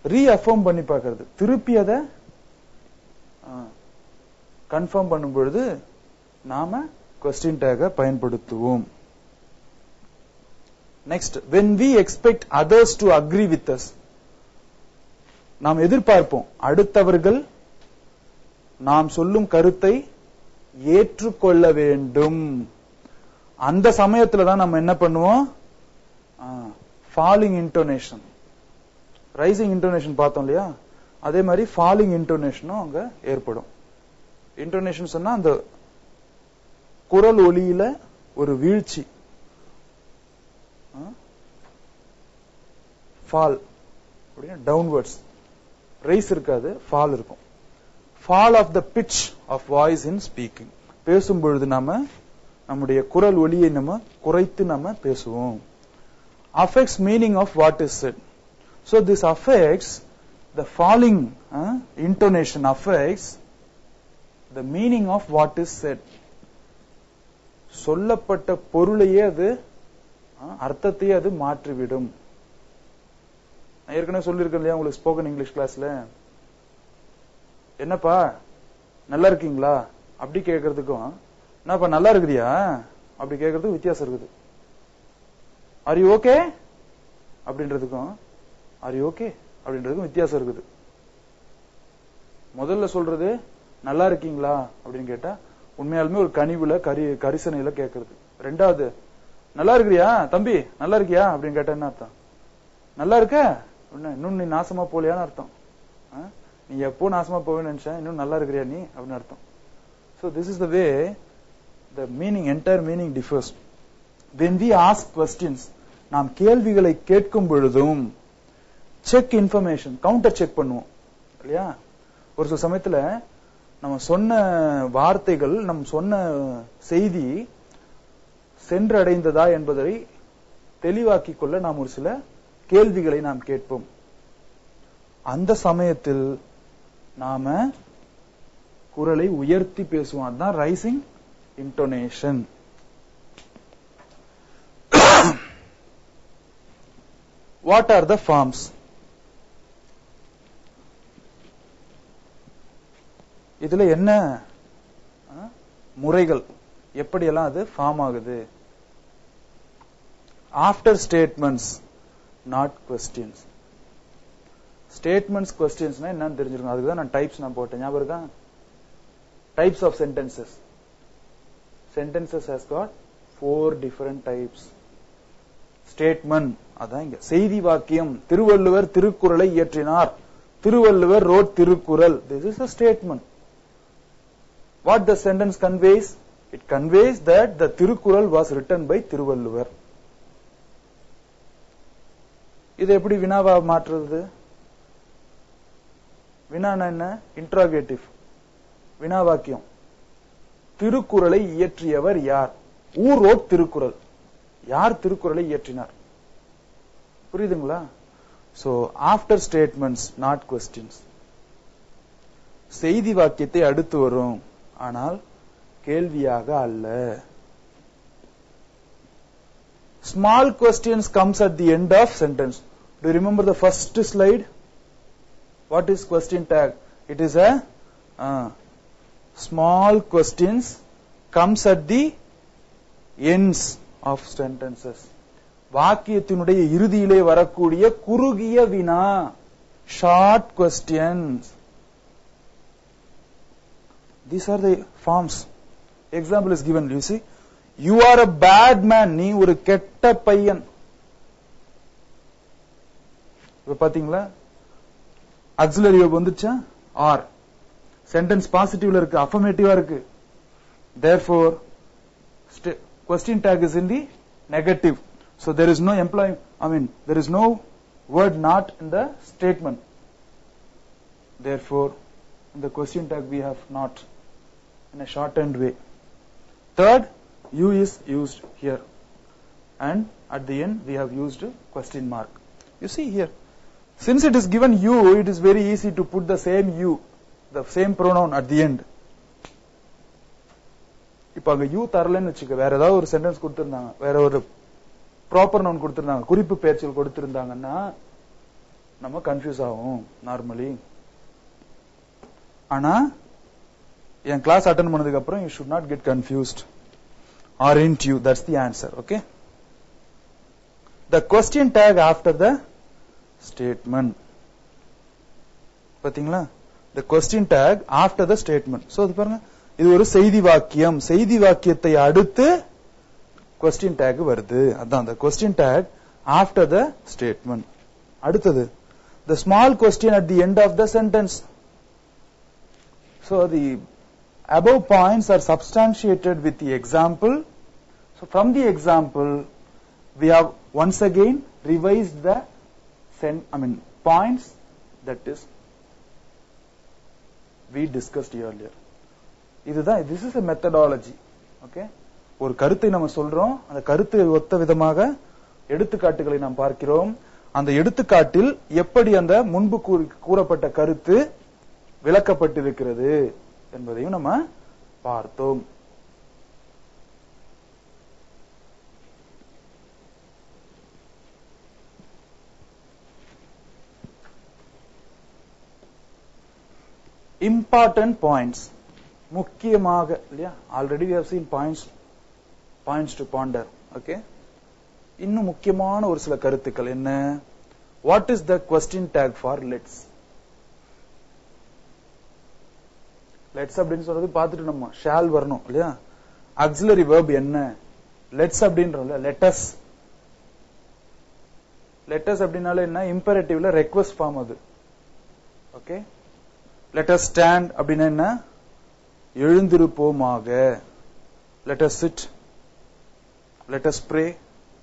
ரீஅஃபர்ம் பண்ணி பார்க்கிறது, திருப்பி அதை கன்ஃபார்ம் பண்ணும் பொழுது நாம கொஸ்டின் டேக பயன்படுத்துவோம். Next, when we expect others to agree with us. நாம் எதிர்பார்ப்போம் அடுத்தவர்கள் நாம் சொல்லும் கருத்தை ஏற்றுக்கொள்ள வேண்டும். அந்த சமயத்துல தான் நம்ம என்ன பண்ணுவோம்? ஃபாலிங் இன்டோனேஷன், ரைசிங் இன்டோனேஷன் பார்த்தோம் இல்லையா? அதே மாதிரி ஃபாலிங் இன்டோனேஷனும் அங்க ஏற்படும். இன்டோனேஷன் சொன்னா அந்த குரல் ஒலியில ஒரு வீழ்ச்சி, ஃபால் அப்படின்னா டவுன்வர்ட்ஸ், ரைஸ் இருக்காது, ஃபால் இருக்கும். Fall of the pitch of voice in speaking. பேசும் பொழுது நாம நம்முடைய குரல் ஒலியை நம்ம குறைத்து நம்ம பேசுவோம். affects meaning of what is said. so this affects the falling intonation affects the meaning of what is said. சொல்லப்பட்ட பொருளையே அது அர்த்தத்தையே அது மாற்றிவிடும். நான் ஏற்கனவே சொல்லியிருக்கேன் இல்லையா உங்களுக்கு ஸ்போக்கன் இங்கிலீஷ் கிளாஸ்ல, என்னப்பா நல்லா இருக்கீங்களா அப்படி கேட்கறதுக்கும் என்னப்பா நல்லா இருக்குதியா அப்படி கேட்கறதுக்கும் வித்தியாசம் இருக்குது. ஆர் யூ ஓகே அப்படின்றதுக்கும் ஆர் யூ ஓகே அப்படின்றதுக்கும் வித்தியாசம் இருக்குது. முதல்ல சொல்றது நல்லா இருக்கீங்களா அப்படின்னு கேட்டா உண்மையாலுமே ஒரு கனிவுல கரிசனையில கேட்கறது. ரெண்டாவது நல்லா இருக்கிறியா தம்பி நல்லா இருக்கியா அப்படின்னு கேட்டா என்ன அர்த்தம்? நல்லா இருக்க, இன்னும் நீ நாசமா போலியான்னு அர்த்தம். நீ எப்போ நாசமா போவேன்னு நினைச்சேன், இன்னும் நல்லா இருக்கிறியா நீ அப்படின்னு அர்த்தம். So this is the way the meaning, entire meaning differs. When we ask questions, நாம் கேள்விகளை கேட்கும் பொழுதும் செக் இன்ஃபர்மேஷன், கவுண்டர் செக் பண்ணுவோம் இல்லையா? ஒரு சில சமயத்துல நம்ம சொன்ன வார்த்தைகள், நம் சொன்ன செய்தி சென்றடைந்ததா என்பதை தெளிவாக்கிக் கொள்ள நாம் ஒரு சில கேள்விகளை நாம் கேட்போம். அந்த சமயத்தில் நாம குரலை உயர்த்தி பேசுவோம். அதுதான் rising intonation. What are the forms? இதுல என்ன முறைகள் எப்படியெல்லாம் அது ஃபார்ம் ஆகுது. After statements not questions. Statements கொஸ்டின்ஸ்னா என்னன்னு தெரிஞ்சிருக்கும். அதுக்கு தான் நான் டைப்ஸ் நான் போட்டேன். ஞாபகம் இருக்கா? Types of sentences. Sentences has got 4 different types. Statement அதான் இங்க. செய்தி வாக்கியம். திருவள்ளுவர் திருக்குறளை இயற்றினார். Thiruvalluvar wrote Thirukkural. This is a statement. What the sentence conveys? It conveys that the Thirukkural was written by Thiruvalluvar. இது எப்படி வினாவா மாற்றுறது? வினானா என்ன? இன்ட்ராகேட்டிவ். வினா வாக்கியம். திருக்குறளை இயற்றியவர் யார்? Who wrote Thirukkural? யார் திருக்குறளை இயற்றினார்? புரியுதுங்களா? So after statements not questions. செய்தி வாக்கியத்தை அடுத்து வரும், ஆனால் கேள்வியாக அல்ல. Small questions comes at the end of sentence. Do you remember the first slide? What is question tag? It is a small questions comes at the ends of sentences. வாக்கியத்தினுடைய இறுதியிலே வரக்கூடிய குறுகிய வினா, short questions. These are the forms. Example is given. You see, you are a bad man. நீ ஒரு கெட்ட பையன். இப்ப பாத்தீங்களா? auxiliary verb வந்துச்சா? or sentence positive இருக்கு, affirmative இருக்கு. Therefore question tag is in the negative. So there is no there is no word not in the statement. Therefore in the question tag we have not in a shortened way. Third, you is used here, and at the end we have used question mark. You see here, since it is given you, it is very easy to put the same you, the same pronoun at the end. இப்ப அங்க யூ தரலன்னு வச்சுக்க, வேற ஏதாவது ஒரு சென்டென்ஸ் கொடுத்திருந்தாங்க, வேற ஒரு ப்ராப்பர் நவுன் கொடுத்திருந்தாங்க, குறிப்பு பெயர்ச்சொல் கொடுத்திருந்தாங்கன்னா நம்ம கன்ஃபியூஸ் ஆகும் நார்மலி. ஆனா என் கிளாஸ் அட்டெண்ட் பண்ணதுக்கு அப்புறம் you should not get confused. Aren't you? That's the answer. Okay. The question tag after the statement. பாத்தீங்களா? The question tag after the statement. So இது பாருங்க, இது ஒரு செய்தி வாக்கியம். செய்தி வாக்கியத்தை அடுத்து question tag வருது. அதான் the question tag after the statement. அடுத்தது the small question at the end of the sentence. So the above points are substantiated with the example. So from the example we have once again revised the points that is we discussed earlier. இதுதான், this is a methodology. Okay, ஒரு கருத்தை நம்ம சொல்றோம், அந்த கருத்தை ஒத்த விதமாக எடுத்துக்காட்டுகளை நாம் பார்க்கிறோம். அந்த எடுத்துக்காட்டில் எப்படி அந்த முன்பு கூறப்பட்ட கருத்து விளக்கப்பட்டிருக்கிறது என்பதையும் நம்ம பார்த்தோம். Important points, முக்கியமாக இல்லையா? Already we have seen points to ponder. Okay, இன்னும் முக்கியமான ஒரு சில கருத்துக்கள் என்ன? What is the question tag for let's? Let's அப்படின்னு சொல்றது பார்த்துட்டு நம்ம shall வரணும் இல்லையா? auxiliary verb என்ன? let's அப்படின்றோம்ல, let us. let us அப்படினால என்ன? imperative ல request form அது. Okay, let us stand அப்படினா என்ன? எழுந்திருப்போமாக. let us sit, let us pray,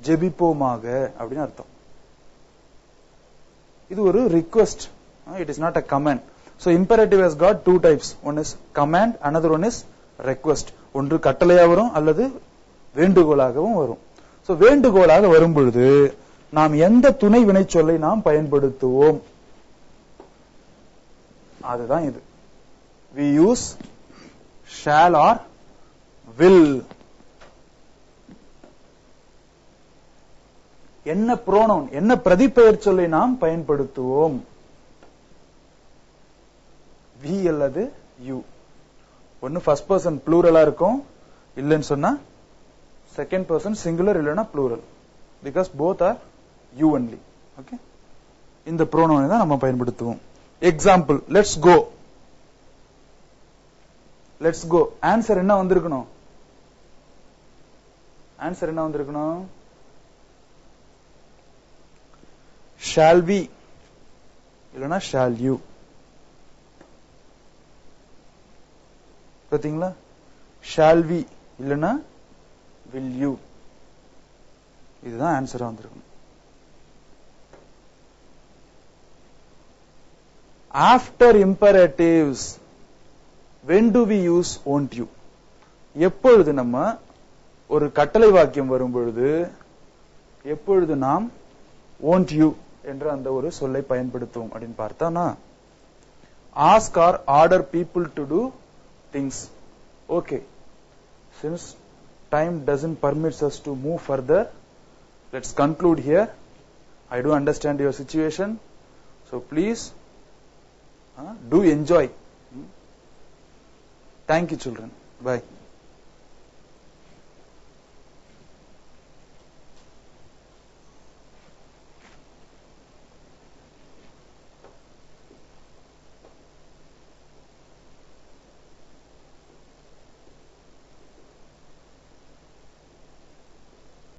ஜெபிப்போமாக அப்படின்னு அர்த்தம். இது ஒரு request, it is not a command. So imperative has got two types. One is command, another one is request. ஒன்று கட்டளையா வரும் அல்லது வேண்டுகோளாகவும் வரும். So வேண்டுகோளாக வரும் பொழுது நாம் எந்த துணை வினைச்சொல்லை நாம் பயன்படுத்துவோம்? அதுதான் இது. We use shall or will. என்ன pronoun, என்ன பிரதிபெயர் சொல்லை நாம் பயன்படுத்துவோம்? we அல்லது you. ஒன்னு ஃபர்ஸ்ட் பர்சன் ப்ளூரலா இருக்கும், இல்லன்னு சொன்னா செகண்ட் பர்சன் சிங்குலர் இல்லனா plural. Because both are you only. Okay, இந்த ப்ரோனவுனை தான் நம்ம பயன்படுத்துவோம். Example, let's go. Let's go. Answer என்ன வந்திருக்கணும்? ஆன்சர் என்ன வந்திருக்கணும்? ஷால் வி இல்லனா ஷால் யூ. பாத்தீங்களா? ஷால் வி இல்லனா வில் யூ. இதுதான் ஆன்சரா வந்திருக்கணும். After imperatives when do we use won't you? எப்பொழுது நம்ம ஒரு கட்டளை வாக்கியம் வரும் பொழுது எப்பொழுது நாம் won't you என்ற அந்த ஒரு சொல்லை பயன்படுத்துவோம் அப்படின்னு பார்த்தானா, ask or order people to do things. Okay, since time doesn't permit us to move further, let's conclude here. I do understand your situation, so please do enjoy. Thank you children. Bye.